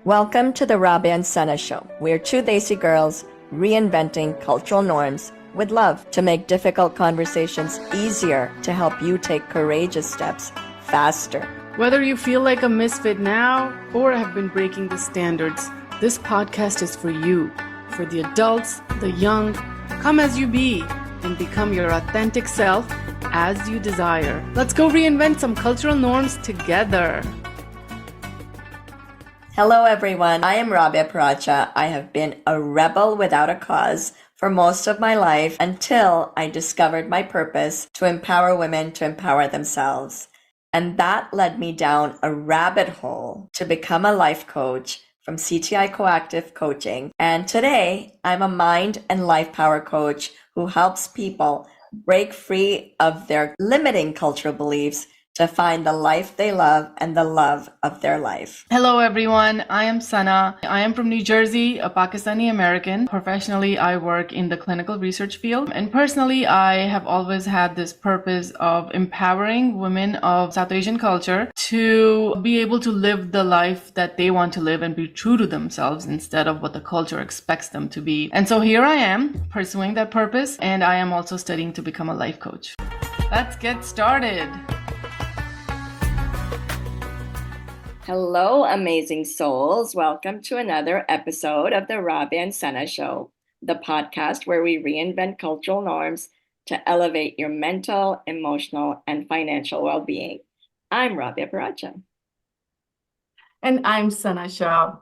Welcome to the Rabia and Sana Show. We're two Desi girls reinventing cultural norms with love to make difficult conversations easier to help you take courageous steps faster. Whether you feel like a misfit now or have been breaking the standards, this podcast is for you, for the adults, the young. Come as you be and become your authentic self as you desire. Let's go reinvent some cultural norms together. Hello everyone, I am Rabia Paracha. I have been a rebel without a cause for most of my life until I discovered my purpose to empower women to empower themselves. And that led me down a rabbit hole to become a life coach from CTI Coactive Coaching. And today I'm a mind and life power coach who helps people break free of their limiting cultural beliefs to find the life they love and the love of their life. Hello everyone, I am Sana. I am from New Jersey, a Pakistani American. Professionally, I work in the clinical research field. And personally, I have always had this purpose of empowering women of South Asian culture to be able to live the life that they want to live and be true to themselves instead of what the culture expects them to be. And so here I am pursuing that purpose, and I am also studying to become a life coach. Let's get started. Hello, amazing souls. Welcome to another episode of the Rabia and Sana Show, the podcast where we reinvent cultural norms to elevate your mental, emotional, and financial well-being. I'm Rabia Paracha. And I'm Sana Shah.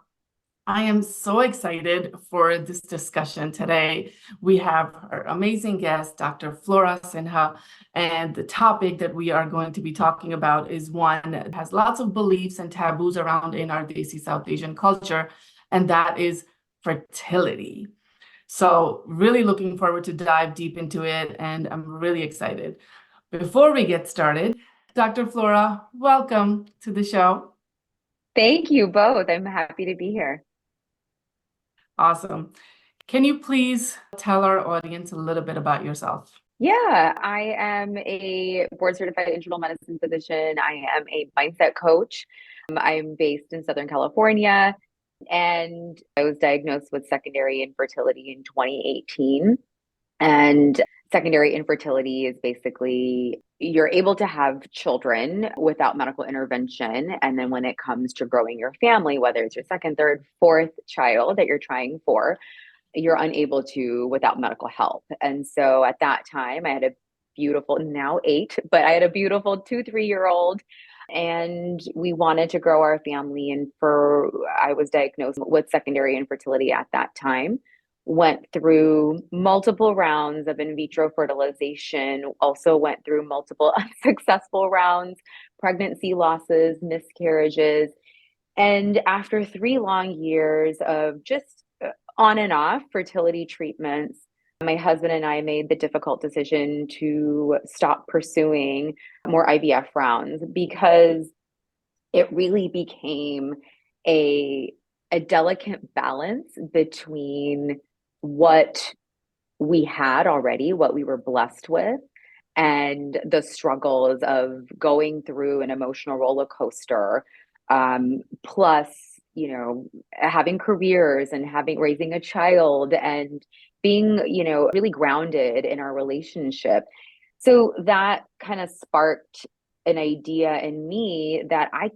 I am so excited for this discussion today. We have our amazing guest, Dr. Flora Sinha, and the topic that we are going to be talking about is one that has lots of beliefs and taboos around in our Desi South Asian culture, and that is fertility. So really looking forward to dive deep into it, and I'm really excited. Before we get started, Dr. Flora, welcome to the show. Thank you both. I'm happy to be here. Awesome. Can you please tell our audience a little bit about yourself? Yeah, I am a board certified internal medicine physician. I am a mindset coach. I'm based in Southern California, and I was diagnosed with secondary infertility in 2018. And secondary infertility is basically you're able to have children without medical intervention. And then when it comes to growing your family, whether it's your second, third, fourth child that you're trying for, you're unable to without medical help. And so at that time, I had a beautiful, now 8, but I had a beautiful 2-3-year-old. And we wanted to grow our family. And I was diagnosed with secondary infertility at that time. Went through multiple rounds of in vitro fertilization, also went through multiple unsuccessful rounds, pregnancy losses, miscarriages. And after 3 long years of just on and off fertility treatments, my husband and I made the difficult decision to stop pursuing more IVF rounds because it really became a delicate balance between what we had already, what we were blessed with, and the struggles of going through an emotional roller coaster, plus, having careers and raising a child and being, really grounded in our relationship. So that kind of sparked an idea in me that I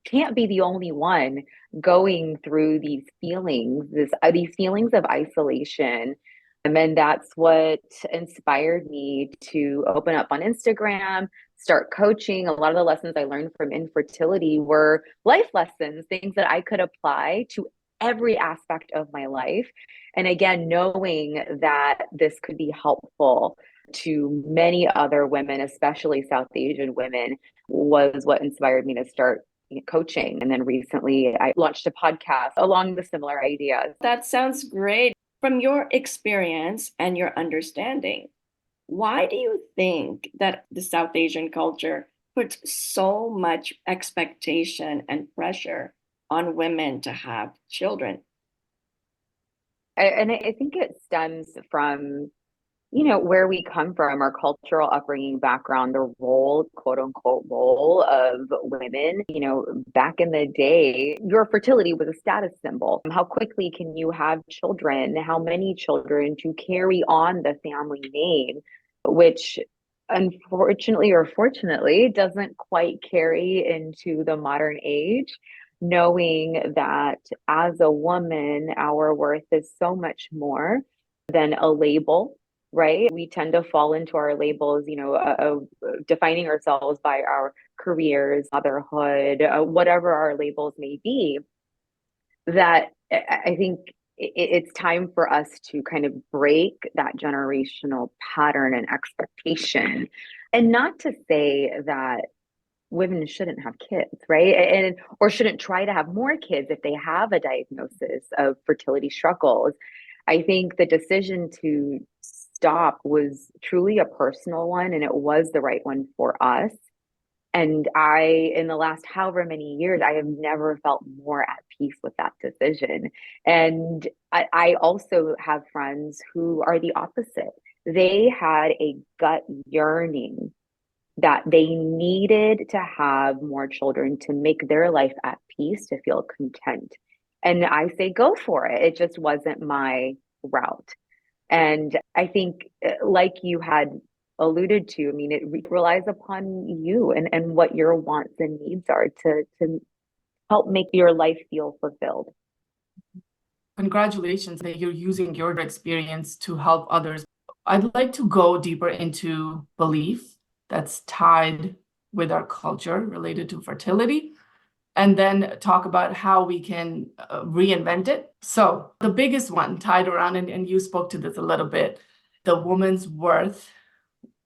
can't be the only one going through these feelings, these feelings of isolation. And that's what inspired me to open up on Instagram, start coaching. A lot of the lessons I learned from infertility were life lessons, things that I could apply to every aspect of my life. And again, knowing that this could be helpful to many other women, especially South Asian women, was what inspired me to start coaching. And then recently I launched a podcast along the similar ideas. That sounds great. From your experience and your understanding, why do you think that the South Asian culture puts so much expectation and pressure on women to have children? I think it stems from where we come from, our cultural upbringing background, the role, quote unquote, role of women, back in the day, your fertility was a status symbol. How quickly can you have children? How many children to carry on the family name, which unfortunately or fortunately doesn't quite carry into the modern age, knowing that as a woman, our worth is so much more than a label, right? We tend to fall into our labels, defining ourselves by our careers, motherhood, whatever our labels may be. That I think it's time for us to kind of break that generational pattern and expectation. And not to say that women shouldn't have kids, right? And or shouldn't try to have more kids if they have a diagnosis of fertility struggles. I think the decision to stop was truly a personal one, and it was the right one for us. And in the last however many years, I have never felt more at peace with that decision. And I also have friends who are the opposite. They had a gut yearning that they needed to have more children to make their life at peace, to feel content. And I say, go for it. It just wasn't my route. And I think, like you had alluded to, I mean, it relies upon you and what your wants and needs are to help make your life feel fulfilled. Congratulations that you're using your experience to help others. I'd like to go deeper into belief that's tied with our culture related to fertility, and then talk about how we can reinvent it. So the biggest one tied around, and you spoke to this a little bit, the woman's worth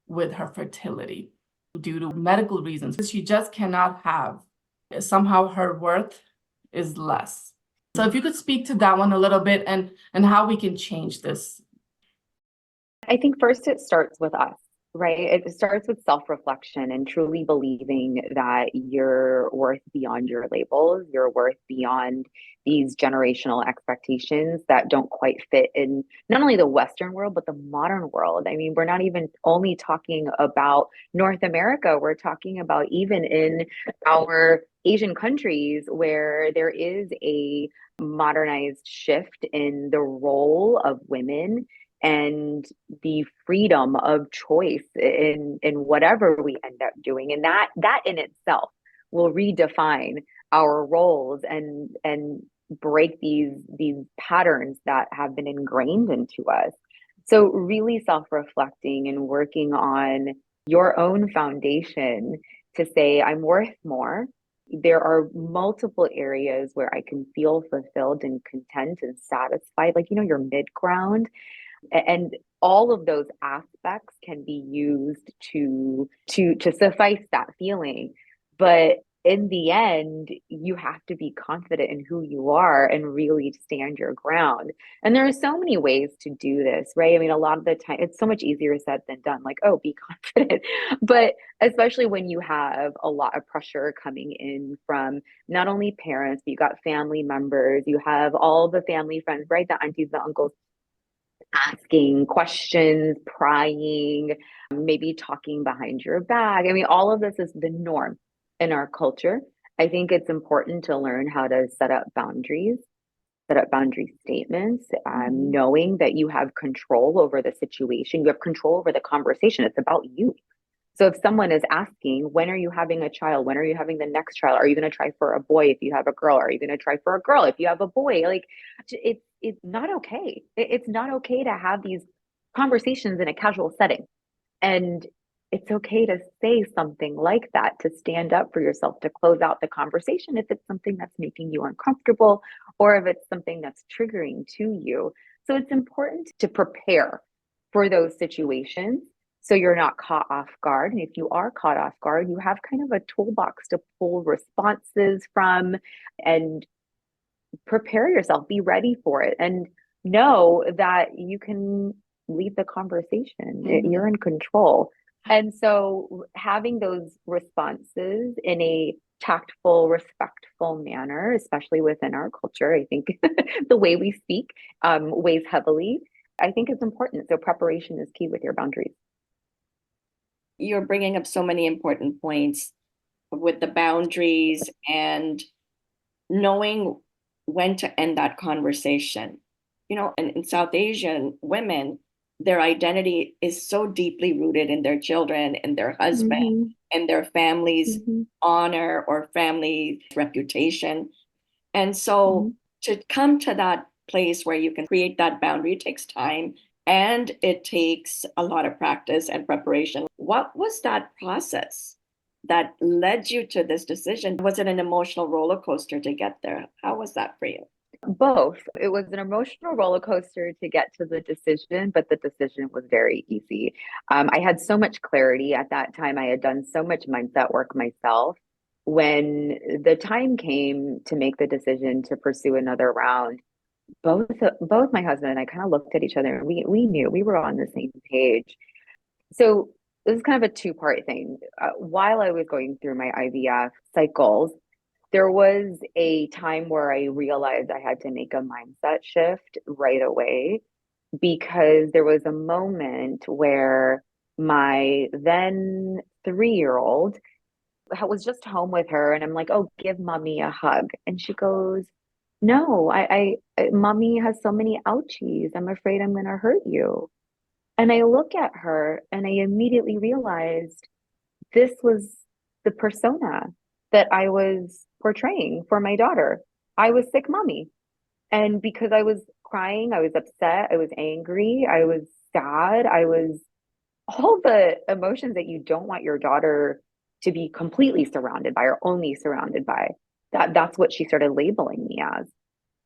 with her fertility due to medical reasons. She just cannot have. Somehow her worth is less. So if you could speak to that one a little bit and how we can change this. I think first it starts with us, right? It starts with self-reflection and truly believing that you're worth beyond your labels, you're worth beyond these generational expectations that don't quite fit in not only the Western world, but the modern world. I mean, we're not even only talking about North America, we're talking about even in our Asian countries where there is a modernized shift in the role of women and the freedom of choice in whatever we end up doing, and that in itself will redefine our roles and break these patterns that have been ingrained into us. So really self-reflecting and working on your own foundation to say, I'm worth more. There are multiple areas where I can feel fulfilled and content and satisfied, like, your mid-ground. And all of those aspects can be used to suffice that feeling. But in the end, you have to be confident in who you are and really stand your ground. And there are so many ways to do this, right? I mean, a lot of the time, it's so much easier said than done, like, oh, be confident. But especially when you have a lot of pressure coming in from not only parents, but you got family members, you have all the family friends, right? The aunties, the uncles, asking questions, prying, maybe talking behind your back. I mean, all of this is the norm in our culture. I think it's important to learn how to set up boundaries, set up boundary statements, knowing that you have control over the situation, you have control over the conversation. It's about you. So if someone is asking, when are you having a child? When are you having the next child? Are you going to try for a boy if you have a girl? Are you going to try for a girl if you have a boy? Like, it's not okay. It's not okay to have these conversations in a casual setting. And it's okay to say something like that, to stand up for yourself, to close out the conversation if it's something that's making you uncomfortable or if it's something that's triggering to you. So it's important to prepare for those situations so you're not caught off guard. And if you are caught off guard, you have kind of a toolbox to pull responses from and prepare yourself, be ready for it, and know that you can lead the conversation. You're in control. And so having those responses in a tactful, respectful manner, especially within our culture, I think the way we speak weighs heavily. I think it's important. So preparation is key with your boundaries. You're bringing up so many important points with the boundaries and knowing when to end that conversation. And in South Asian women, their identity is so deeply rooted in their children and their husband and their family's honor or family reputation. And so to come to that place where you can create that boundary, it takes time and it takes a lot of practice and preparation. What was that process that led you to this decision? Was it an emotional roller coaster to get there? How was that for you? Both. It was an emotional roller coaster to get to the decision, but the decision was very easy. I had so much clarity at that time. I had done so much mindset work myself. When the time came to make the decision to pursue another round, both my husband and I kind of looked at each other and we knew we were on the same page. So this is kind of a two-part thing. While I was going through my IVF cycles, there was a time where I realized I had to make a mindset shift right away, because there was a moment where my then 3-year-old was just home with her, and I'm like, "Oh, give mommy a hug." And she goes, "No, mommy has so many ouchies. I'm afraid I'm going to hurt you." And I look at her and I immediately realized this was the persona that I was portraying for my daughter. I was sick mommy. And because I was crying, I was upset, I was angry, I was sad, I was all the emotions that you don't want your daughter to be completely surrounded by or only surrounded by. That's what she started labeling me as.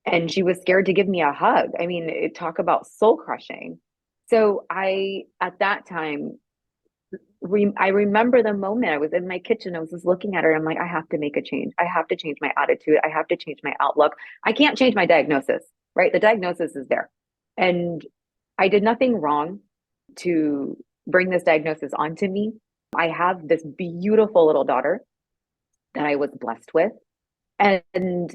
And she was scared to give me a hug. I mean, talk about soul crushing. So at that time, I remember the moment I was in my kitchen, I was just looking at her. I'm like, I have to make a change. I have to change my attitude. I have to change my outlook. I can't change my diagnosis, right? The diagnosis is there. And I did nothing wrong to bring this diagnosis onto me. I have this beautiful little daughter that I was blessed with. And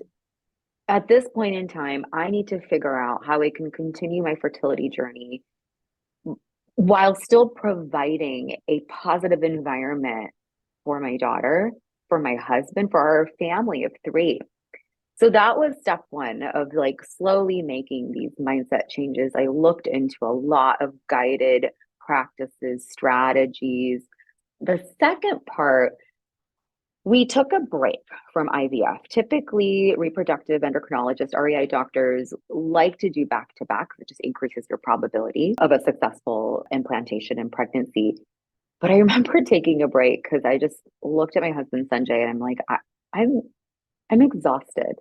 at this point in time, I need to figure out how I can continue my fertility journey while still providing a positive environment for my daughter, for my husband, for our family of 3. So that was step one of like slowly making these mindset changes. I looked into a lot of guided practices, strategies. The second part, we took a break from IVF. Typically, reproductive endocrinologists, REI doctors like to do back-to-back, which just increases your probability of a successful implantation and pregnancy. But I remember taking a break because I just looked at my husband, Sanjay, and I'm like, I'm exhausted.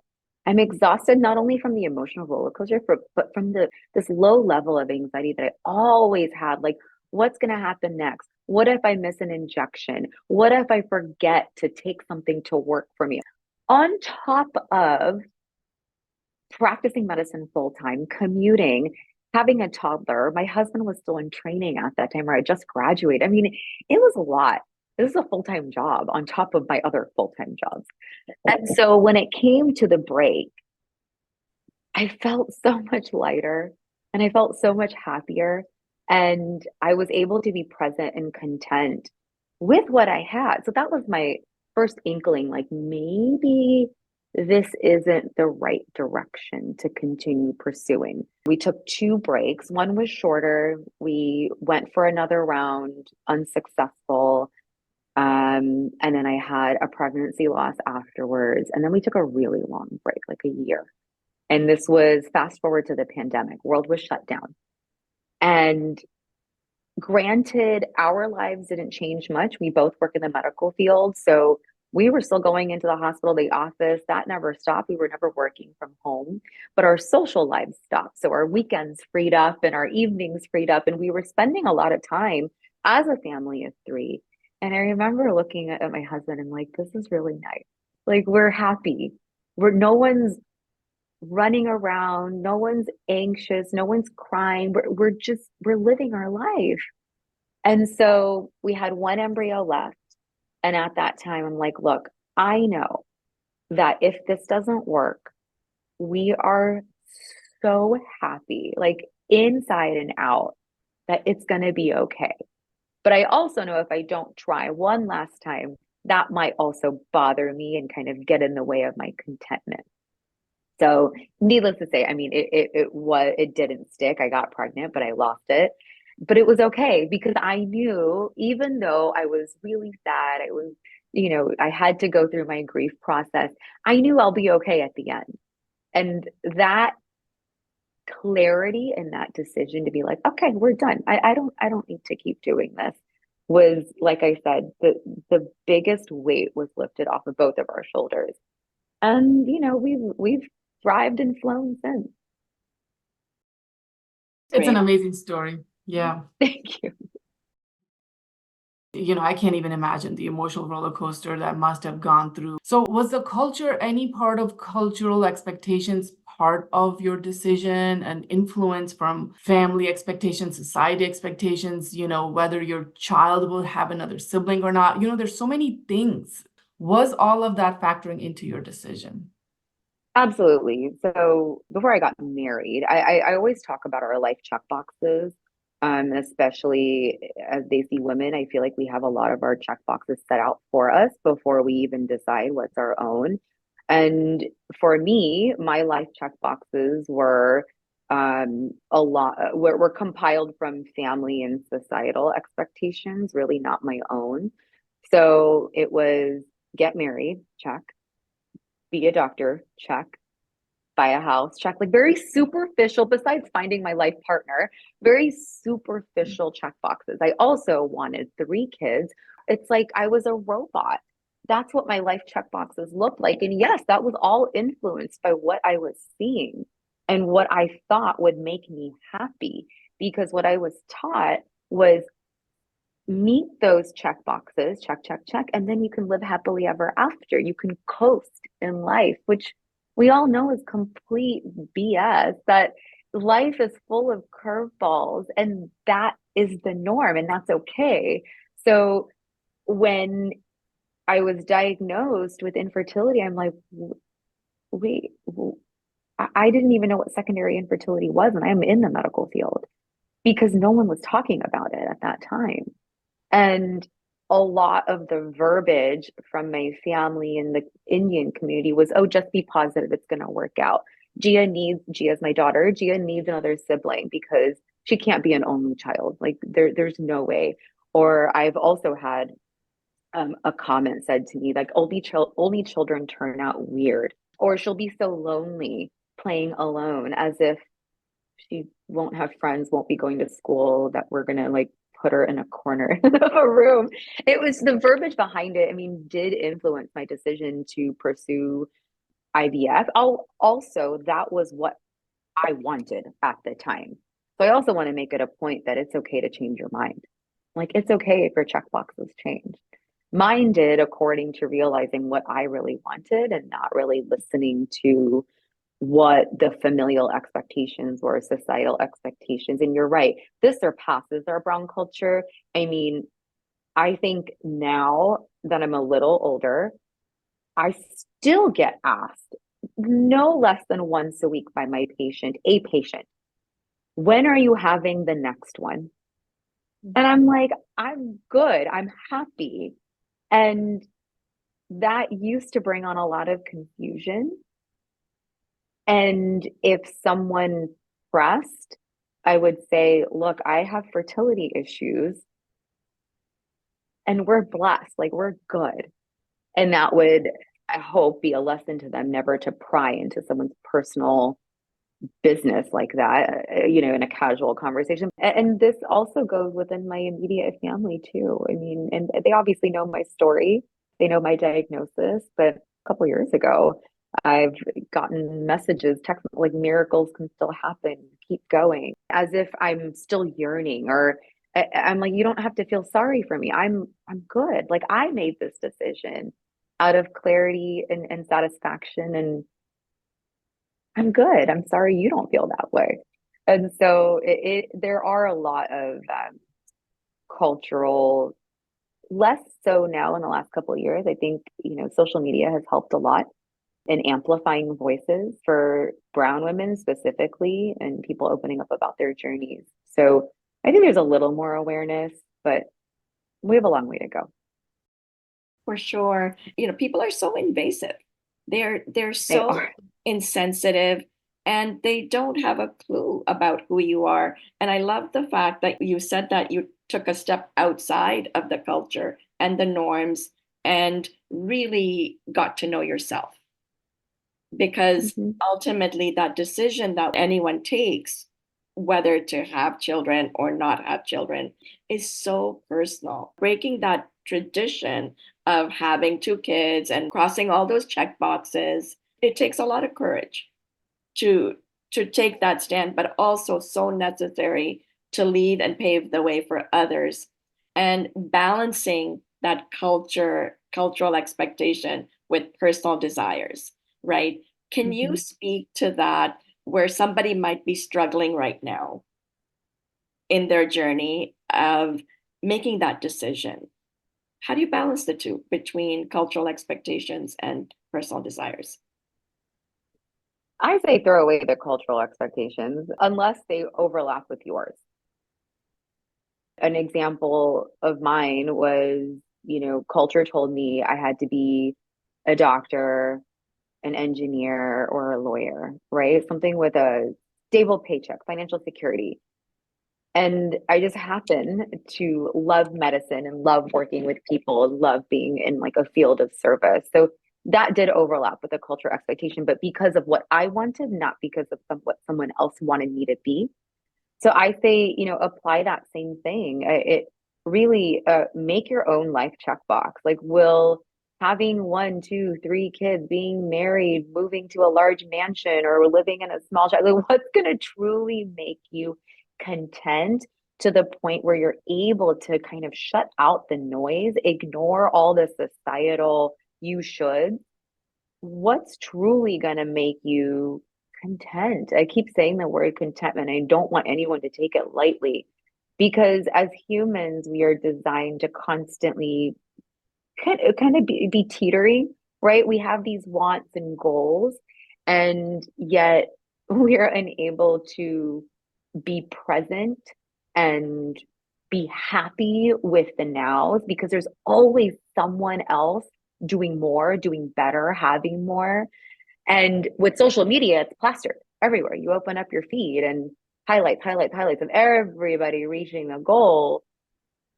I'm exhausted not only from the emotional roller coaster, but from this low level of anxiety that I always had. Like, what's going to happen next? What if I miss an injection? What if I forget to take something to work for me? On top of practicing medicine full time, commuting, having a toddler, my husband was still in training at that time, where I just graduated. I mean, it was a lot. This is a full-time job on top of my other full-time jobs. And so when it came to the break, I felt so much lighter and I felt so much happier. And I was able to be present and content with what I had. So that was my first inkling, like maybe this isn't the right direction to continue pursuing. We took 2 breaks. One was shorter. We went for another round, unsuccessful. And then I had a pregnancy loss afterwards. And then we took a really long break, like a year. And this was fast forward to the pandemic. World was shut down. And granted, our lives didn't change much. We both work in the medical field. So we were still going into the hospital, the office. That never stopped. We were never working from home, but our social lives stopped. So our weekends freed up and our evenings freed up. And we were spending a lot of time as a family of 3. And I remember looking at my husband and like, this is really nice. Like, we're happy. No one's running around, no one's anxious, no one's crying. We're living our life. And so we had 1 embryo left. And at that time, I'm like, look, I know that if this doesn't work, we are so happy. Like, inside and out that it's going to be okay. But I also know if I don't try one last time, that might also bother me and kind of get in the way of my contentment. So needless to say, I mean, it didn't stick. I got pregnant, but I lost it. But it was okay because I knew, even though I was really sad, I was, I had to go through my grief process. I knew I'll be okay at the end. And that clarity and that decision to be like, okay, we're done. I don't need to keep doing this was, like I said, the biggest weight was lifted off of both of our shoulders. And we've thrived and flown since. It's an Great. amazing story. Yeah. Thank you. I can't even imagine the emotional roller coaster that must have gone through. So was the culture, any part of cultural expectations part of your decision, and influence from family expectations, society expectations, whether your child will have another sibling or not? There's so many things. Was all of that factoring into your decision? Absolutely. So before I got married, I always talk about our life check boxes, especially as they see women. I feel like we have a lot of our check boxes set out for us before we even decide what's our own. And for me, my life check boxes were were compiled from family and societal expectations, really not my own. So it was get married, check, be a doctor, check, buy a house, check, like very superficial, besides finding my life partner, very superficial check boxes. I also wanted 3 kids. It's like I was a robot. That's what my life check boxes looked like. And yes, that was all influenced by what I was seeing and what I thought would make me happy. Because what I was taught was meet those check boxes, check, check, check, and then you can live happily ever after. You can coast in life, which we all know is complete BS, that life is full of curveballs and that is the norm and that's okay. So when I was diagnosed with infertility, I'm like, wait, I didn't even know what secondary infertility was, and I'm in the medical field because no one was talking about it at that time. And a lot of the verbiage from my family in the Indian community was, oh, just be positive, it's going to work out. Gia's my daughter. Gia needs another sibling because she can't be an only child. Like there's no way. Or I've also had a comment said to me like, only children turn out weird, or she'll be so lonely playing alone, as if she won't have friends, won't be going to school, that we're gonna like put her in a corner of a room. It was the verbiage behind it, I mean, did influence my decision to pursue IVF. Also, that was what I wanted at the time. So I also want to make it a point that it's okay to change your mind. Like, it's okay if your checkboxes change. Mine did, according to realizing what I really wanted and not really listening to what the familial expectations were, societal expectations. And you're right, this surpasses our brown culture. I mean, I think now that I'm a little older, I still get asked no less than once a week by a patient, when are you having the next one? And I'm like, I'm good, I'm happy. And that used to bring on a lot of confusion. And if someone pressed, I would say, look, I have fertility issues and we're blessed, like we're good. And that would, I hope, be a lesson to them never to pry into someone's personal business like that, in a casual conversation. And this also goes within my immediate family too. I mean, and they obviously know my story, they know my diagnosis, but a couple years ago, I've gotten messages, text, like miracles can still happen, keep going, as if I'm still yearning, or I'm like, you don't have to feel sorry for me. I'm good. Like, I made this decision out of clarity and satisfaction, and I'm good. I'm sorry you don't feel that way. And so there are a lot of cultural, less so now in the last couple of years. I think, social media has helped a lot. and amplifying voices for brown women specifically and people opening up about their journeys. So I think there's a little more awareness, but we have a long way to go. For sure. People are so invasive. They're They so are. insensitive and they don't have a clue about who you are. And I love the fact that you said that you took a step outside of the culture and the norms and really got to know yourself. Because Mhm. ultimately, that decision that anyone takes, whether to have children or not have children, is so personal. Breaking that tradition of having two kids and crossing all those check boxes, it takes a lot of courage to take that stand, but also so necessary to lead and pave the way for others. And balancing that cultural expectation with personal desires, right? Can you Mhm. speak to that where somebody might be struggling right now in their journey of making that decision? How do you balance the two between cultural expectations and personal desires? I say throw away the cultural expectations unless they overlap with yours. An example of mine was, culture told me I had to be a doctor, an engineer, or a lawyer, right? Something with a stable paycheck, financial security. And I just happen to love medicine and love working with people and love being in like a field of service. So that did overlap with the culture expectation, but because of what I wanted, not because of what someone else wanted me to be. So I say, apply that same thing. It really make your own life checkbox. Like, will having one, two, three kids, being married, moving to a large mansion, or living in a small like, what's going to truly make you content to the point where you're able to kind of shut out the noise, ignore all the societal you should? What's truly going to make you content? I keep saying the word contentment. I don't want anyone to take it lightly because as humans, we are designed to constantly kind of be teetering, right? We have these wants and goals, and yet we are unable to be present and be happy with the nows because there's always someone else doing more, doing better, having more. And with social media, it's plastered everywhere. You open up your feed and highlights, highlights, highlights of everybody reaching the goal.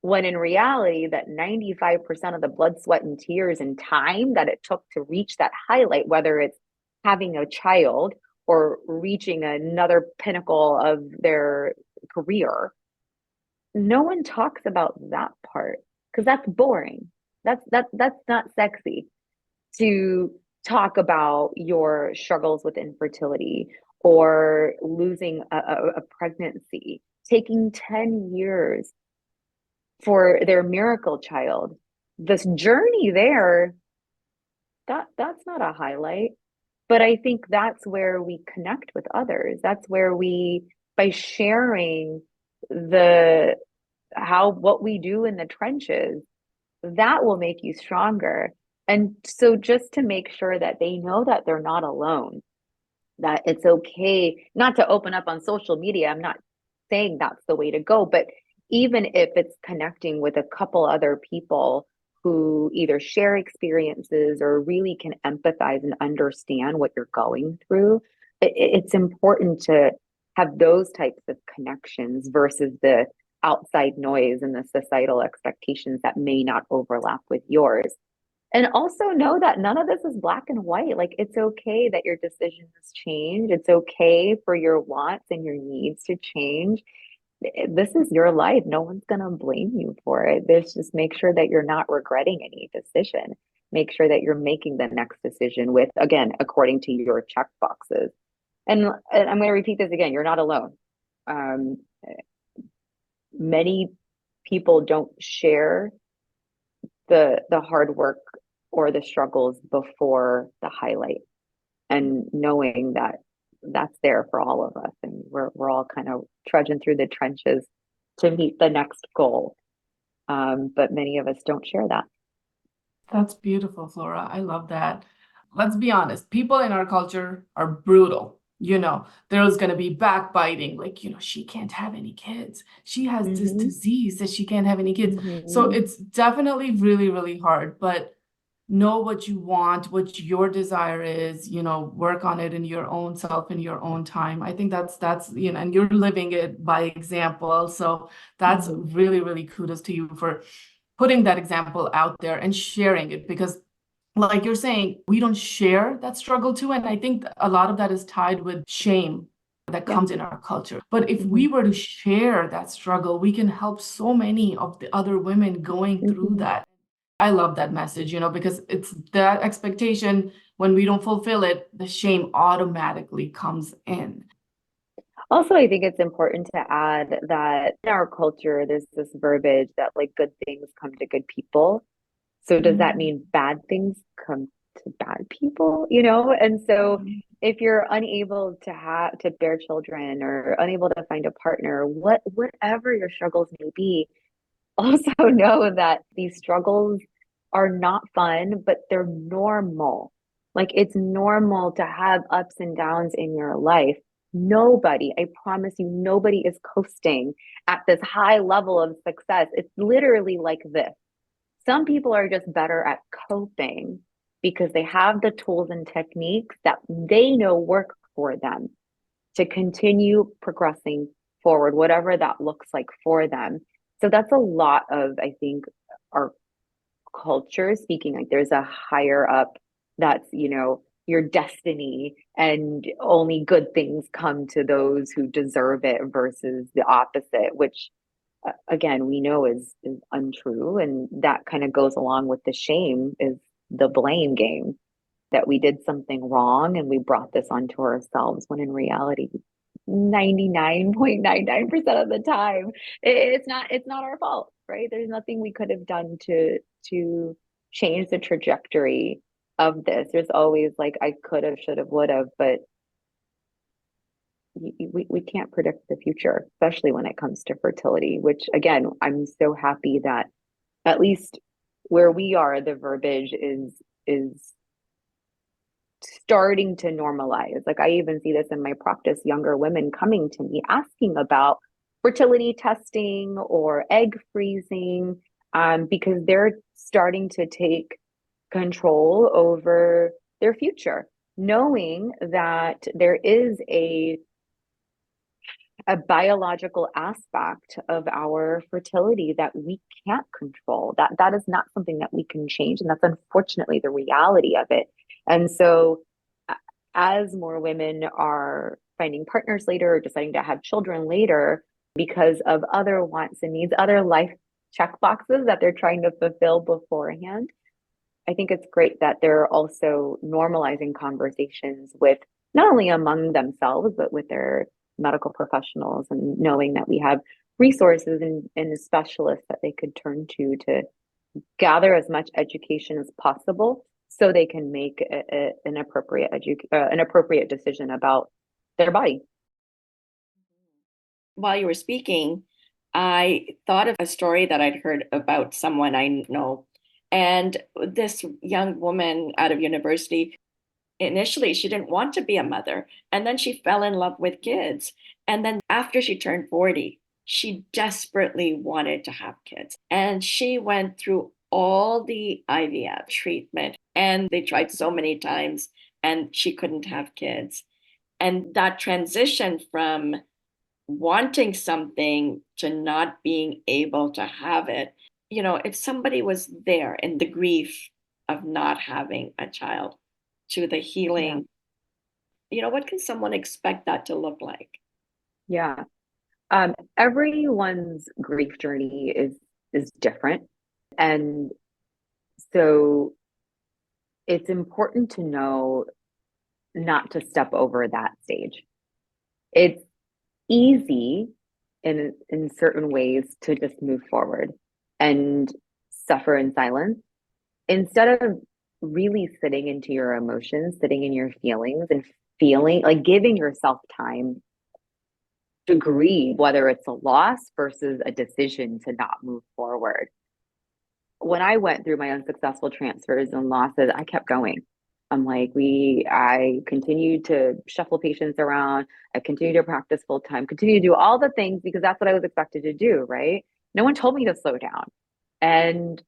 When in reality, that 95% of the blood, sweat, and tears and time that it took to reach that highlight, whether it's having a child or reaching another pinnacle of their career, no one talks about that part because that's boring. That's not sexy to talk about your struggles with infertility or losing a pregnancy, taking 10 years for their miracle child. This journey there, that's not a highlight. But I think that's where we connect with others. That's where we, by sharing the what we do in the trenches, that will make you stronger. And so just to make sure that they know that they're not alone, that it's okay not to open up on social media. I'm not saying that's the way to go, but even if it's connecting with a couple other people who either share experiences or really can empathize and understand what you're going through, it's important to have those types of connections versus the outside noise and the societal expectations that may not overlap with yours. And also know that none of this is black and white. Like, it's okay that your decisions change. It's okay for your wants and your needs to change. This is your life. No one's going to blame you for it. There's just make sure that you're not regretting any decision. Make sure that you're making the next decision with, again, according to your check boxes. And I'm going to repeat this again. You're not alone. Um, Many people don't share the hard work or the struggles before the highlight, and knowing that that's there for all of us and we're all kind of trudging through the trenches to meet the next goal, but many of us don't share that. That's beautiful, Flora. I love that. let's be honest, people in our culture are brutal. There's going to be backbiting, like, she can't have any kids. She has this Mm-hmm. disease that she can't have any kids. So Mm-hmm. it's definitely really, really hard, but know what you want, what your desire is, work on it in your own self, in your own time. I think that's, and you're living it by example. So that's Mm-hmm. really, really kudos to you for putting that example out there and sharing it, because like you're saying, we don't share that struggle too. And I think a lot of that is tied with shame that Yeah. comes in our culture. But if Mm-hmm. we were to share that struggle, we can help so many of the other women going through Mm-hmm. that. I love that message, because it's that expectation. When we don't fulfill it, the shame automatically comes in. Also, I think it's important to add that in our culture, there's this verbiage that like good things come to good people. So does that mean bad things come to bad people? And so if you're unable to bear children or unable to find a partner, whatever your struggles may be, also know that these struggles are not fun, but they're normal. Like it's normal to have ups and downs in your life. Nobody, I promise you, nobody is coasting at this high level of success. It's literally like this. Some people are just better at coping because they have the tools and techniques that they know work for them to continue progressing forward, whatever that looks like for them. So that's a lot of, I think, our culture speaking. Like there's a higher up that's, your destiny and only good things come to those who deserve it versus the opposite, which again we know is untrue. And that kind of goes along with the shame, is the blame game, that we did something wrong and we brought this onto ourselves, when in reality 99.99% of the time it's not our fault, right? There's nothing we could have done to change the trajectory of this. There's always like I could have, should have, would have, but we can't predict the future, especially when it comes to fertility, which again, I'm so happy that at least where we are, the verbiage is starting to normalize. Like I even see this in my practice, younger women coming to me asking about fertility testing or egg freezing, because they're starting to take control over their future, knowing that there is a biological aspect of our fertility that we can't control. That is not something that we can change, and that's unfortunately the reality of it. And so as more women are finding partners later or deciding to have children later because of other wants and needs, other life check boxes that they're trying to fulfill beforehand, I think it's great that they're also normalizing conversations with not only among themselves, but with their medical professionals, and knowing that we have resources and specialists that they could turn to gather as much education as possible so they can make an appropriate decision about their body. While you were speaking, I thought of a story that I'd heard about someone I know. And this young woman out of university, initially, she didn't want to be a mother. And then she fell in love with kids. And then after she turned 40, she desperately wanted to have kids. And she went through all the IVF treatment, and they tried so many times, and she couldn't have kids. And that transition from wanting something to not being able to have it, if somebody was there in the grief of not having a child to the healing, what can someone expect that to look like? Yeah. Everyone's grief journey is different. And so it's important to know not to step over that stage. It's easy in certain ways to just move forward and suffer in silence instead of really sitting into your emotions, sitting in your feelings and feeling like giving yourself time to grieve, whether it's a loss versus a decision to not move forward. When I went through my unsuccessful transfers and losses, I kept going. I'm like, I continued to shuffle patients around. I continued to practice full time, continue to do all the things because that's what I was expected to do, right? No one told me to slow down. And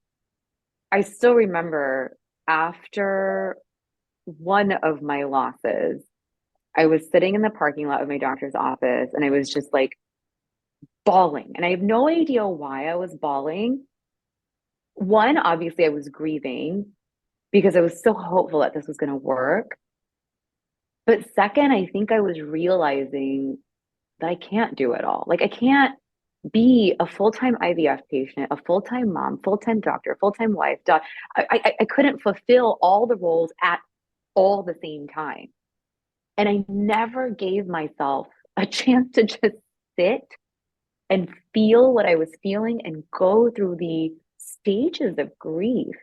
I still remember after one of my losses, I was sitting in the parking lot of my doctor's office and I was just like bawling. And I have no idea why I was bawling. One, obviously, I was grieving because I was so hopeful that this was going to work. But second, I think I was realizing that I can't do it all. Like, I can't be a full-time IVF patient, a full-time mom, full-time doctor, full-time wife. I couldn't fulfill all the roles at all the same time. And I never gave myself a chance to just sit and feel what I was feeling and go through the stages of grief.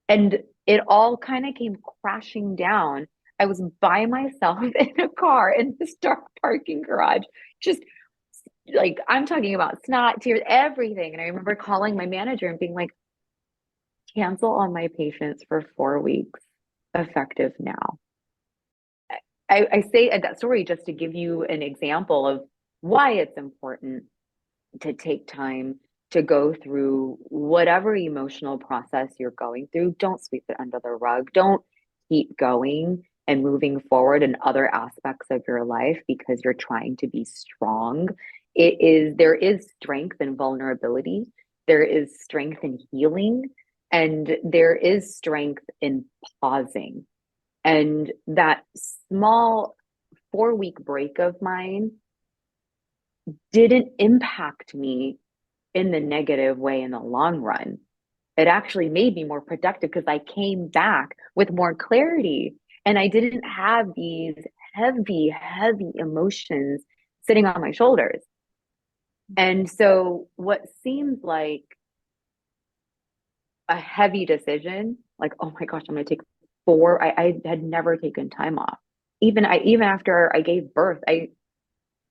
And it all kind of came crashing down. I was by myself in a car in this dark parking garage, just like I'm talking about snot, tears, everything. And I remember calling my manager and being like, cancel on my patients for 4 weeks, effective now. I say that story just to give you an example of why it's important to take time to go through whatever emotional process you're going through. Don't sweep it under the rug. Don't keep going and moving forward in other aspects of your life because you're trying to be strong. There is strength in vulnerability. There is strength in healing, and there is strength in pausing. And that small 4-week break of mine didn't impact me in the negative way in the long run. It actually made me more productive because I came back with more clarity and I didn't have these heavy, heavy emotions sitting on my shoulders. And so what seems like a heavy decision, like, oh my gosh, I'm going to take I had never taken time off. Even after I gave birth, I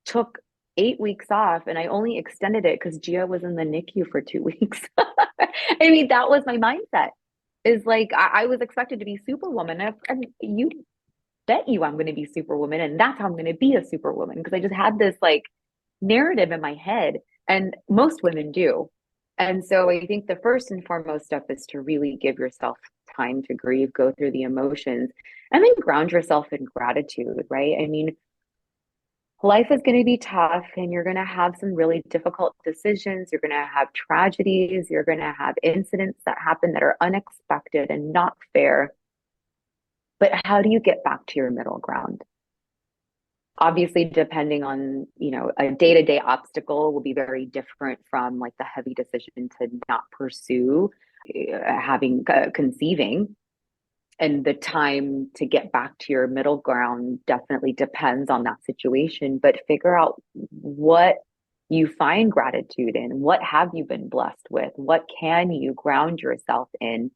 took 8 weeks off and I only extended it because Gia was in the NICU for 2 weeks. I mean, that was my mindset. Is like I was expected to be superwoman. And you bet you I'm going to be superwoman, and that's how I'm going to be a superwoman because I just had this like narrative in my head, and most women do. And so I think the first and foremost step is to really give yourself time to grieve, go through the emotions, and then ground yourself in gratitude, right? I mean, life is going to be tough and you're going to have some really difficult decisions. You're going to have tragedies. You're going to have incidents that happen that are unexpected and not fair. But how do you get back to your middle ground? Obviously, depending on, a day-to-day obstacle will be very different from like the heavy decision to not pursue conceiving. And the time to get back to your middle ground definitely depends on that situation, but figure out what you find gratitude in. What have you been blessed with? What can you ground yourself in?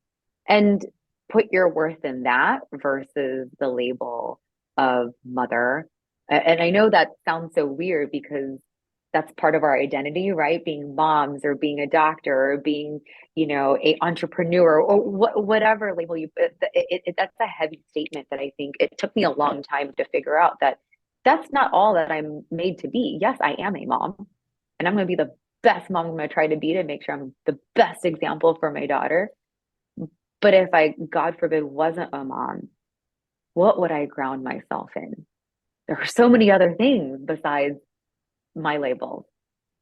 And put your worth in that versus the label of mother. And I know that sounds so weird because that's part of our identity, right? Being moms or being a doctor or being, a entrepreneur or whatever label you put. That's a heavy statement that I think it took me a long time to figure out that that's not all that I'm made to be. Yes, I am a mom, and I'm going to be the best mom I'm going to try to be to make sure I'm the best example for my daughter. But if I, God forbid, wasn't a mom, what would I ground myself in? There are so many other things besides my labels.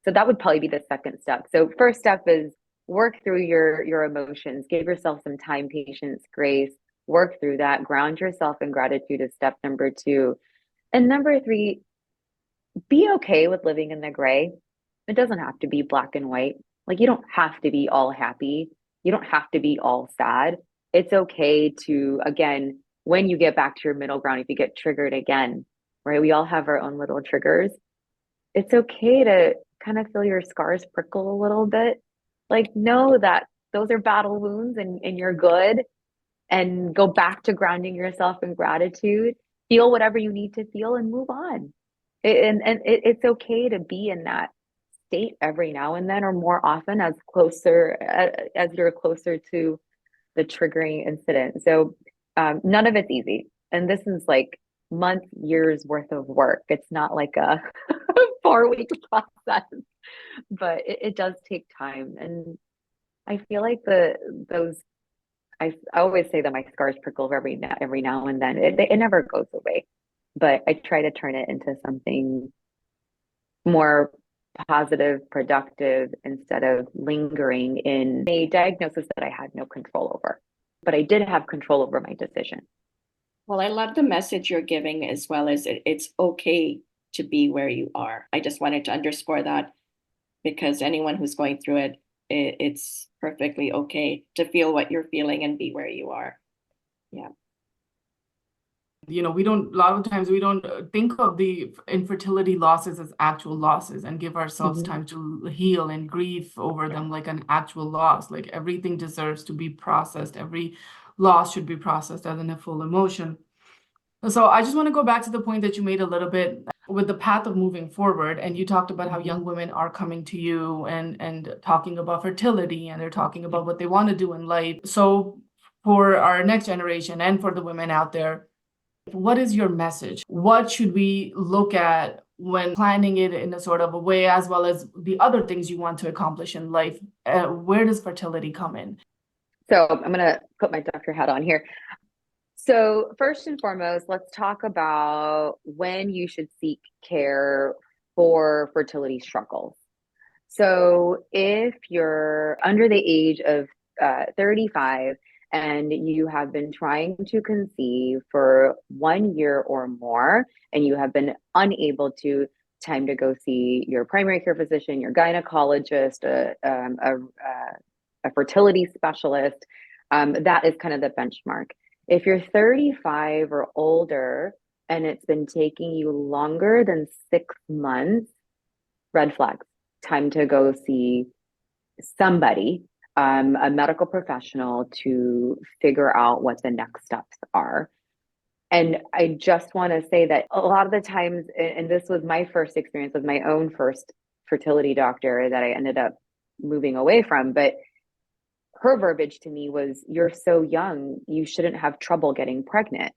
So that would probably be the second step. So first step is work through your emotions, give yourself some time, patience, grace, work through that, ground yourself in gratitude is step number 2. And number 3, be okay with living in the gray. It doesn't have to be black and white. Like you don't have to be all happy. You don't have to be all sad. It's okay to, again, when you get back to your middle ground, if you get triggered again, right? We all have our own little triggers. It's okay to kind of feel your scars prickle a little bit. Like know that those are battle wounds and you're good, and go back to grounding yourself in gratitude. Feel whatever you need to feel and move on. It's okay to be in that state every now and then or more often as you're closer to the triggering incident. So None of it's easy. And this is like months, years worth of work. It's not like a 4 week process, but it does take time. And I feel like those I always say that my scars prickle every now and then. It never goes away, but I try to turn it into something more positive, productive, instead of lingering in a diagnosis that I had no control over. But I did have control over my decision. Well, I love the message you're giving, as well as it's okay to be where you are. I just wanted to underscore that, because anyone who's going through it, it's perfectly okay to feel what you're feeling and be where you are. Yeah. A lot of times we don't think of the infertility losses as actual losses and give ourselves Mhm. time to heal and grieve over them like an actual loss. Like everything deserves to be processed. Every loss should be processed as a full emotion. So I just want to go back to the point that you made a little bit with the path of moving forward. And you talked about how young women are coming to you and talking about fertility, and they're talking about what they want to do in life. So for our next generation and for the women out there, what is your message? What should we look at when planning it in a sort of a way, as well as the other things you want to accomplish in life? Where does fertility come in? So I'm going to put my doctor hat on here. So first and foremost, let's talk about when you should seek care for fertility struggles. So if you're under the age of 35 and you have been trying to conceive for 1 year or more, and you have been unable to, time to go see your primary care physician, your gynecologist, a fertility specialist. That is kind of the benchmark. If you're 35 or older and it's been taking you longer than 6 months, red flags. Time to go see somebody, a medical professional, to figure out what the next steps are. And I just want to say that a lot of the times, and this was my first experience with my own first fertility doctor that I ended up moving away from, but her verbiage to me was, "You're so young, you shouldn't have trouble getting pregnant."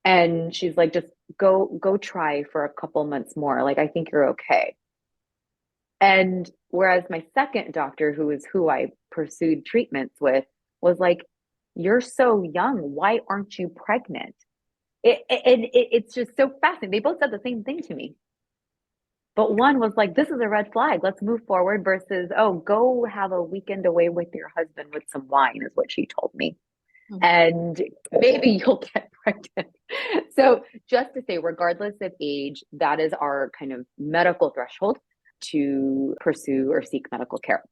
And she's like, "Just go try for a couple months more. Like, I think you're okay." And whereas my second doctor, who is who I pursued treatments with, was like, "You're so young. Why aren't you pregnant?" It's just so fascinating. They both said the same thing to me. But one was like, "This is a red flag. Let's move forward," versus, "Oh, go have a weekend away with your husband with some wine," is what she told me. And maybe you'll get pregnant. So just to say, regardless of age, that is our kind of medical threshold to pursue or seek medical care.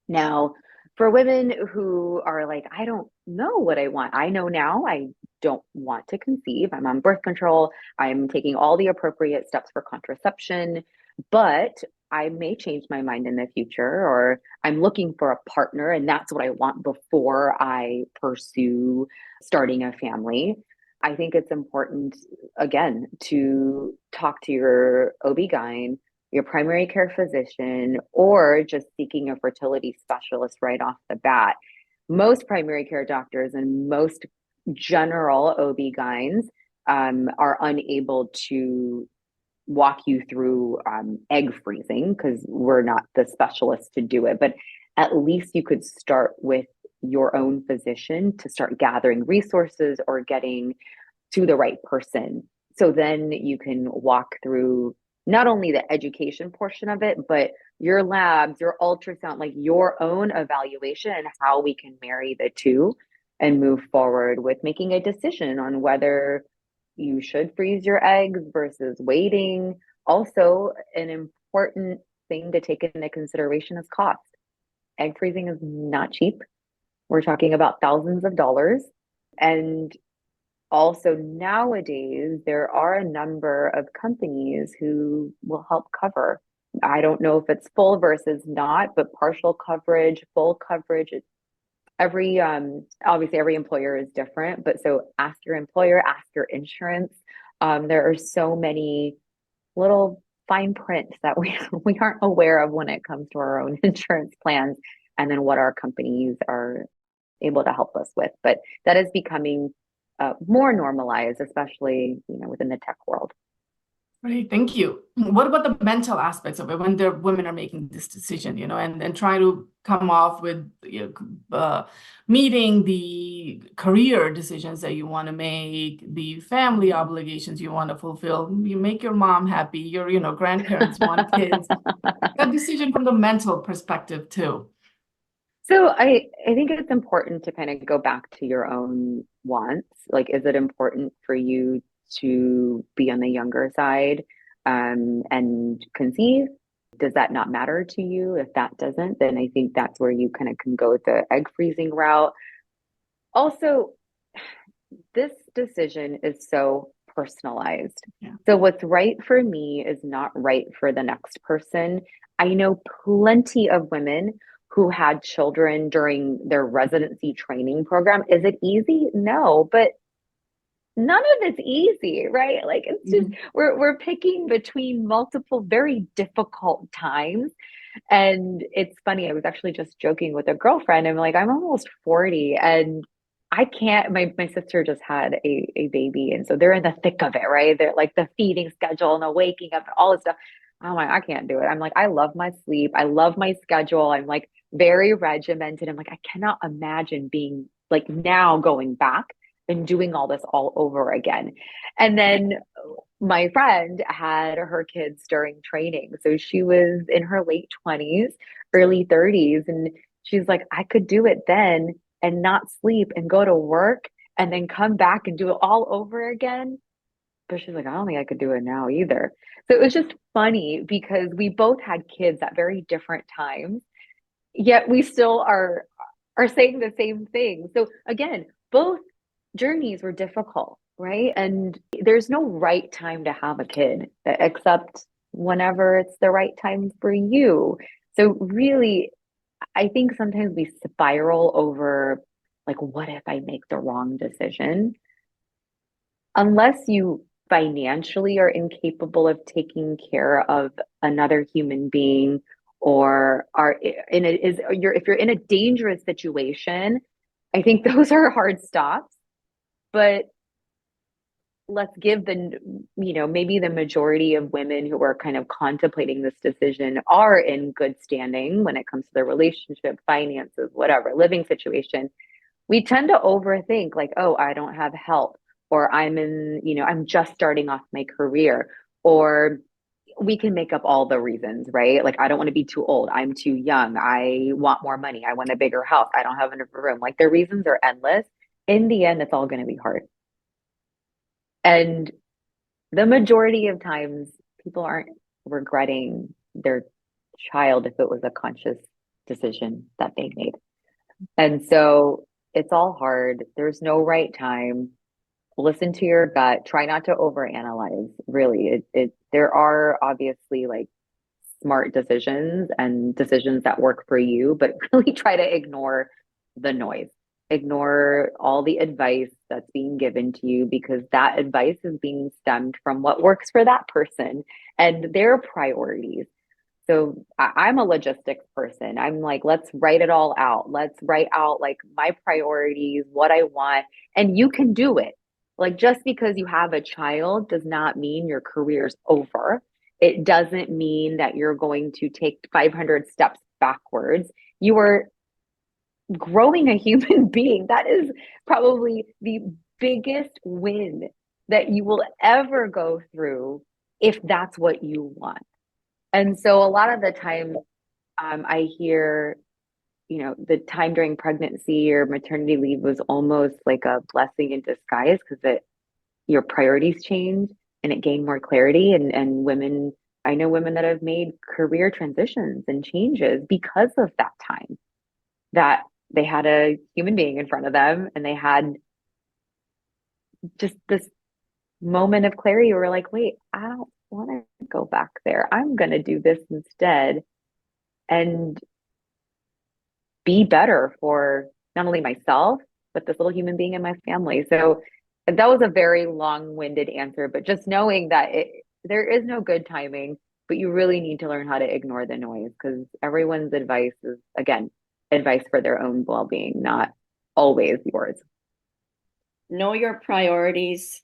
Now, for women who are like, "I don't know what I want. I know now I don't want to conceive. I'm on birth control. I'm taking all the appropriate steps for contraception, but I may change my mind in the future, or I'm looking for a partner and that's what I want before I pursue starting a family." I think it's important, again, to talk to your OB-GYN, your primary care physician, or just seeking a fertility specialist right off the bat. Most primary care doctors and most general OB-GYNs are unable to walk you through egg freezing, because we're not the specialists to do it. But at least you could start with your own physician to start gathering resources or getting to the right person. So then you can walk through not only the education portion of it, but your labs, your ultrasound, like your own evaluation, and how we can marry the two and move forward with making a decision on whether you should freeze your eggs versus waiting. Also, an important thing to take into consideration is cost. Egg freezing is not cheap. We're talking about thousands of dollars. And also, nowadays, there are a number of companies who will help cover. I don't know if it's full versus not, but partial coverage, full coverage. Every obviously every employer is different, but so ask your employer, ask your insurance. There are so many little fine print that we aren't aware of when it comes to our own insurance plans, and then what our companies are able to help us with. But that is becoming more normalized, especially, within the tech world. Great, thank you. What about the mental aspects of it when the women are making this decision, and trying to come off with meeting the career decisions that you want to make, the family obligations you want to fulfill, you make your mom happy, your grandparents want kids, that decision from the mental perspective too. So I think it's important to kind of go back to your own wants. Like, is it important for you to be on the younger side and conceive? Does that not matter to you? If that doesn't, then I think that's where you kind of can go the egg freezing route. Also, this decision is so personalized. Yeah. So what's right for me is not right for the next person. I know plenty of women who had children during their residency training program. Is it easy? No, but none of it's easy, right? Like, it's just we're picking between multiple very difficult times. And it's funny, I was actually just joking with a girlfriend. I'm like, I'm almost 40 and I can't, my sister just had a baby. And so they're in the thick of it, right? They're like the feeding schedule and the waking up and all this stuff. I'm like, I can't do it. I'm like, I love my sleep. I love my schedule. I'm like very regimented. I'm like, I cannot imagine being like now going back and doing all this all over again. And then my friend had her kids during training. So she was in her late 20s, early 30s. And she's like, I could do it then and not sleep and go to work and then come back and do it all over again. But she's like, I don't think I could do it now either. So it was just funny because we both had kids at very different times, yet we still are saying the same thing. So again, both journeys were difficult, right? And there's no right time to have a kid except whenever it's the right time for you. So really, I think sometimes we spiral over like, what if I make the wrong decision? Unless you financially are incapable of taking care of another human being or are in if you're in a dangerous situation, I think those are hard stops. But let's give maybe the majority of women who are kind of contemplating this decision are in good standing when it comes to their relationship, finances, whatever, living situation. We tend to overthink like, oh, I don't have help, or I'm just starting off my career, or we can make up all the reasons, right? Like, I don't want to be too old. I'm too young. I want more money. I want a bigger house. I don't have enough room. Like, the reasons are endless. In the end, it's all going to be hard. And the majority of times, people aren't regretting their child if it was a conscious decision that they made. And so it's all hard. There's no right time. Listen to your gut. Try not to overanalyze. Really, there are obviously like smart decisions and decisions that work for you, but really try to ignore the noise. Ignore all the advice that's being given to you, because that advice is being stemmed from what works for that person and their priorities. So I'm a logistics person. I'm like, let's write it all out. Let's write out like my priorities, what I want, and you can do it. Like, just because you have a child does not mean your career's over. It doesn't mean that you're going to take 500 steps backwards. You are growing a human being. That is probably the biggest win that you will ever go through if that's what you want. And so a lot of the time I hear, the time during pregnancy or maternity leave was almost like a blessing in disguise, because your priorities change and it gained more clarity. And women, I know women that have made career transitions and changes because of that time, that they had a human being in front of them and they had just this moment of clarity where like, wait, I don't want to go back there. I'm going to do this instead and be better for not only myself, but this little human being in my family. So that was a very long-winded answer, but just knowing that there is no good timing, but you really need to learn how to ignore the noise, because everyone's advice is, again, advice for their own well-being, not always yours. know your priorities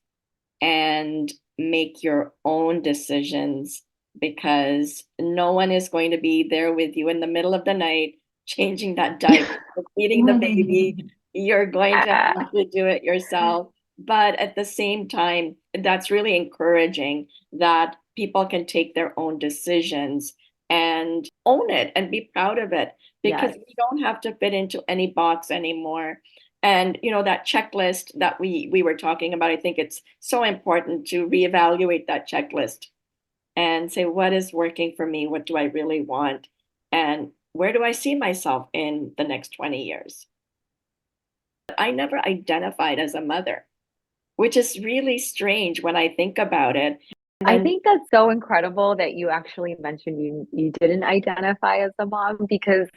and make your own decisions, because no one is going to be there with you in the middle of the night, changing that diaper, feeding the baby. You're going to have to do it yourself. But at the same time, that's really encouraging that people can take their own decisions and own it and be proud of it, because Yes. we don't have to fit into any box anymore. And that checklist that we were talking about, I think it's so important to reevaluate that checklist and say, what is working for me? What do I really want? And where do I see myself in the next 20 years? I never identified as a mother, which is really strange when I think about it. I think that's so incredible that you actually mentioned you didn't identify as a mom, because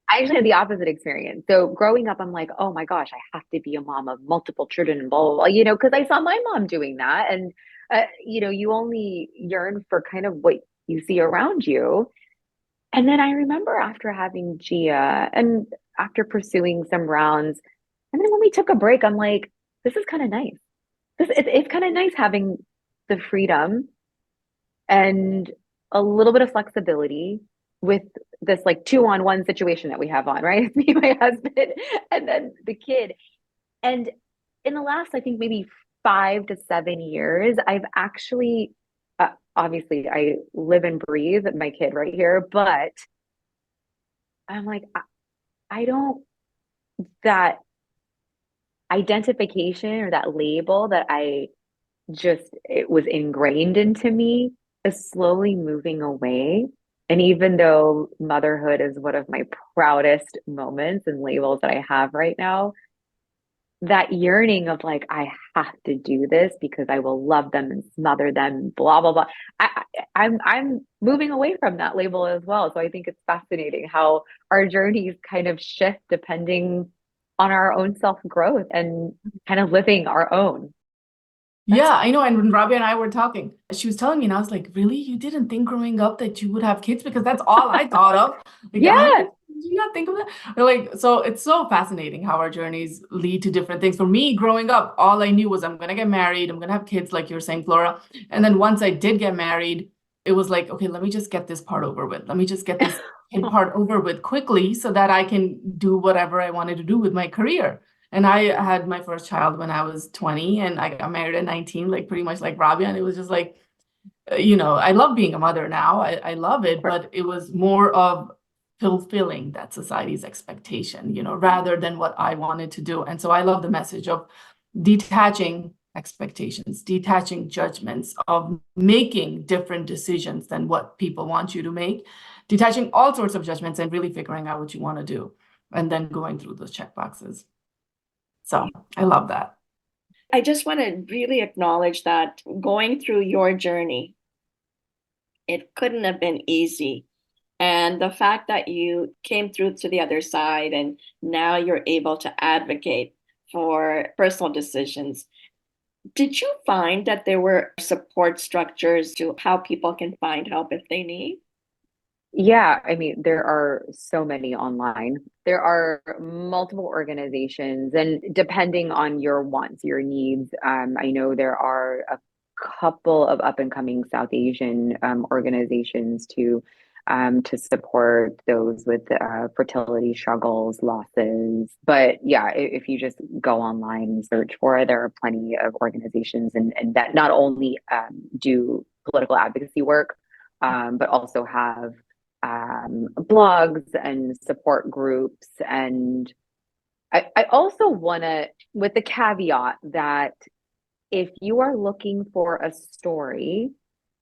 I actually had the opposite experience. So growing up, I'm like, oh my gosh, I have to be a mom of multiple children and blah, blah, blah, because I saw my mom doing that. And, you only yearn for kind of what you see around you. And then I remember after having Gia and after pursuing some rounds, and then when we took a break, I'm like, this is kind of nice. It's kind of nice having the freedom and a little bit of flexibility with this like 2-on-1 situation that we have on, right? Me, my husband, and then the kid. And in the last, I think maybe 5 to 7 years, I've actually, obviously, I live and breathe my kid right here, but I'm like, I don't, that identification or that label that it was ingrained into me is slowly moving away. And even though motherhood is one of my proudest moments and labels that I have right now, that yearning of like, I have to do this because I will love them and smother them, blah, blah, blah. I'm moving away from that label as well. So I think it's fascinating how our journeys kind of shift depending on our own self-growth and kind of living our own. Yeah, I know. And when Rabia and I were talking, she was telling me, and I was like, really? You didn't think growing up that you would have kids? Because that's all I thought of. Like, Yes. did you not think of that? Or like, so it's so fascinating how our journeys lead to different things. For me, growing up, all I knew was I'm going to get married. I'm going to have kids, like you were saying, Flora. And then once I did get married, it was like, okay, let me just get this part over with. Let me just get this kid part over with quickly so that I can do whatever I wanted to do with my career. And I had my first child when I was 20 and I got married at 19, like pretty much like Rabia. And it was just like, I love being a mother now. I love it, but it was more of fulfilling that society's expectation, rather than what I wanted to do. And so I love the message of detaching expectations, detaching judgments, of making different decisions than what people want you to make, detaching all sorts of judgments and really figuring out what you want to do, and then going through those check boxes. So I love that. I just want to really acknowledge that going through your journey, it couldn't have been easy. And the fact that you came through to the other side and now you're able to advocate for personal decisions. Did you find that there were support structures to how people can find help if they need? Yeah, I mean, there are so many online. There are multiple organizations, and depending on your wants, your needs, I know there are a couple of up and coming South Asian organizations to support those with fertility struggles, losses. But yeah, if you just go online and search for it, there are plenty of organizations and that not only do political advocacy work, but also have blogs and support groups. And I also want to, with the caveat that if you are looking for a story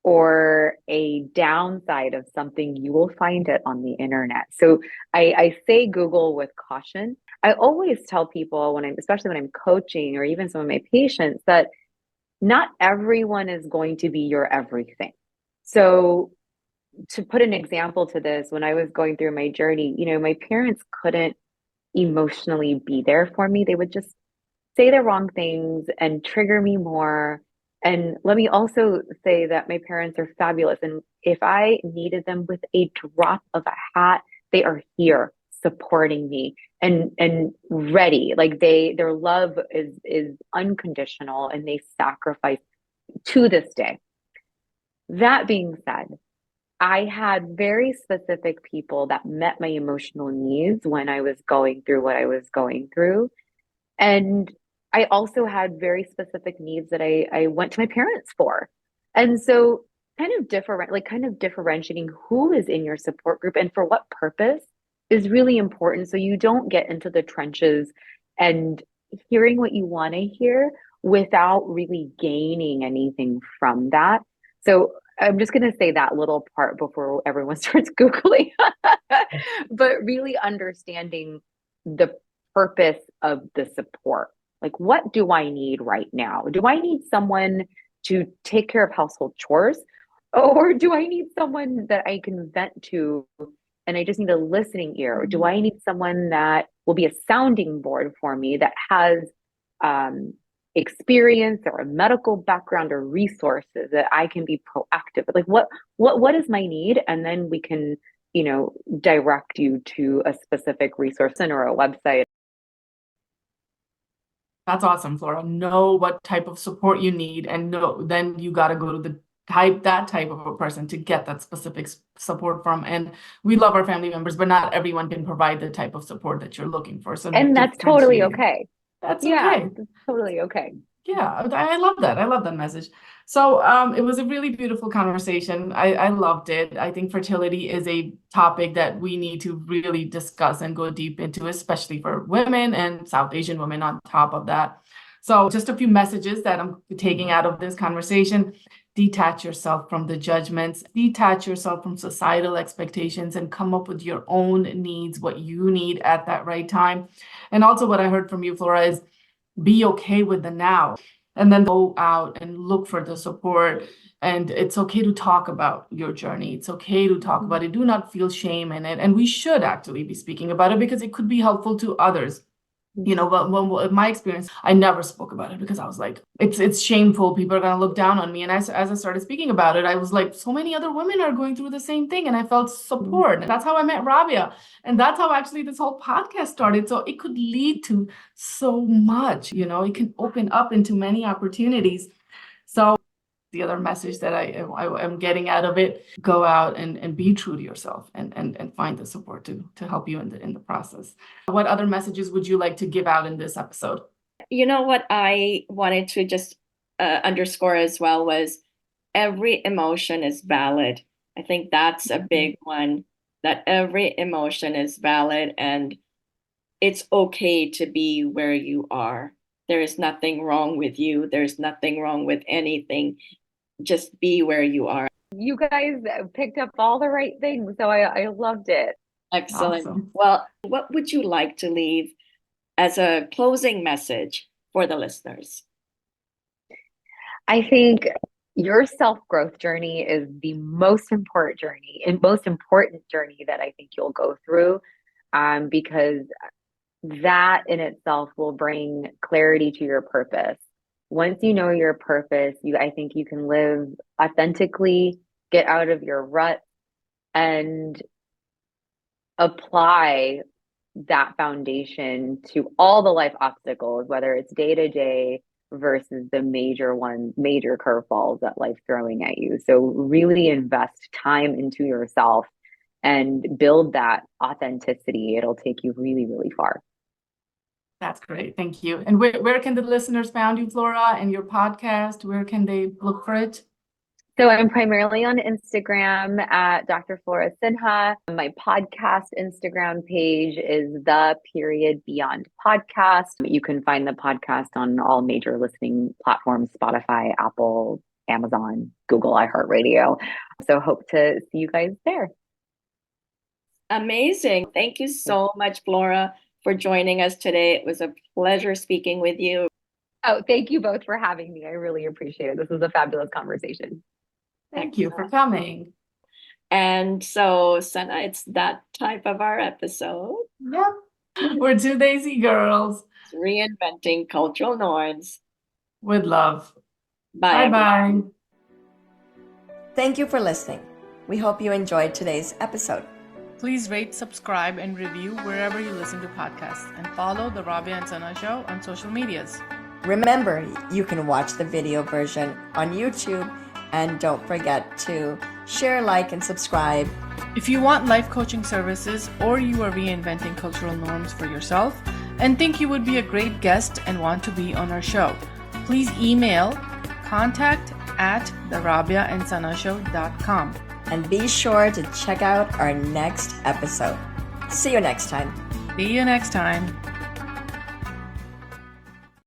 or a downside of something, you will find it on the internet. So I say Google with caution. I always tell people especially when I'm coaching or even some of my patients, that not everyone is going to be your everything. So to put an example to this, when I was going through my journey, my parents couldn't emotionally be there for me. They would just say the wrong things and trigger me more. And let me also say that my parents are fabulous. And if I needed them with a drop of a hat, they are here supporting me and ready. Like their love is unconditional and they sacrifice to this day. That being said, I had very specific people that met my emotional needs when I was going through what I was going through. And I also had very specific needs that I went to my parents for. And so kind of differentiating who is in your support group and for what purpose is really important. So you don't get into the trenches and hearing what you want to hear without really gaining anything from that. So I'm just going to say that little part before everyone starts Googling, but really understanding the purpose of the support. Like, what do I need right now? Do I need someone to take care of household chores? Or do I need someone that I can vent to and I just need a listening ear? Or do I need someone that will be a sounding board for me that has experience or a medical background or resources that I can be proactive? Like what is my need? And then we can, direct you to a specific resource center or a website. That's awesome, Flora. Know what type of support you need, and then you got to go to that type of a person to get that specific support from. And we love our family members, but not everyone can provide the type of support that you're looking for. So And that's totally okay. That's yeah, okay. that's totally okay. Yeah, I love that. I love that message. So it was a really beautiful conversation. I loved it. I think fertility is a topic that we need to really discuss and go deep into, especially for women and South Asian women on top of that. So just a few messages that I'm taking out of this conversation. Detach yourself from the judgments, detach yourself from societal expectations, and come up with your own needs, what you need at that right time. And also what I heard from you, Flora, is be okay with the now, and then go out and look for the support. And it's okay to talk about your journey. It's okay to talk about it. Do not feel shame in it. And we should actually be speaking about it because it could be helpful to others. But in my experience, I never spoke about it because I was like, it's shameful. People are going to look down on me. And as I started speaking about it, I was like, so many other women are going through the same thing. And I felt support. And that's how I met Rabia. And that's how actually this whole podcast started. So it could lead to so much, it can open up into many opportunities. So the other message that I am getting out of it, go out and be true to yourself and find the support to help you in the process. What other messages would you like to give out in this episode? What I wanted to just underscore as well was every emotion is valid. I think that's a big one, that every emotion is valid and it's okay to be where you are. There is nothing wrong with you. There's nothing wrong with anything. Just be where you are. You guys picked up all the right things, so I loved it. Excellent. Awesome. Well, what would you like to leave as a closing message for the listeners? I think your self-growth journey is the most important journey that I think you'll go through, because that in itself will bring clarity to your purpose. Once you know your purpose, I think you can live authentically, get out of your rut, and apply that foundation to all the life obstacles, whether it's day to day versus the major curveballs that life's throwing at you. So really invest time into yourself and build that authenticity. It'll take you really, really far. That's great. Thank you. And where can the listeners find you, Flora, and your podcast? Where can they look for it? So I'm primarily on Instagram at Dr. Flora Sinha. My podcast Instagram page is _Beyond Podcast. You can find the podcast on all major listening platforms, Spotify, Apple, Amazon, Google, iHeartRadio. So hope to see you guys there. Amazing. Thank you so much, Flora, for joining us today. It was a pleasure speaking with you. Oh, thank you both for having me. I really appreciate it. This was a fabulous conversation. Thank you for coming. And so, Sana, it's that type of our episode. Yep. We're two Daisy girls. Reinventing cultural norms. With love. Bye. Bye-bye. Thank you for listening. We hope you enjoyed today's episode. Please rate, subscribe, and review wherever you listen to podcasts, and follow the Rabia and Sana Show on social medias. Remember, you can watch the video version on YouTube, and don't forget to share, like, and subscribe. If you want life coaching services, or you are reinventing cultural norms for yourself and think you would be a great guest and want to be on our show, please email contact@therabiaandsanashow.com. And be sure to check out our next episode. See you next time. See you next time.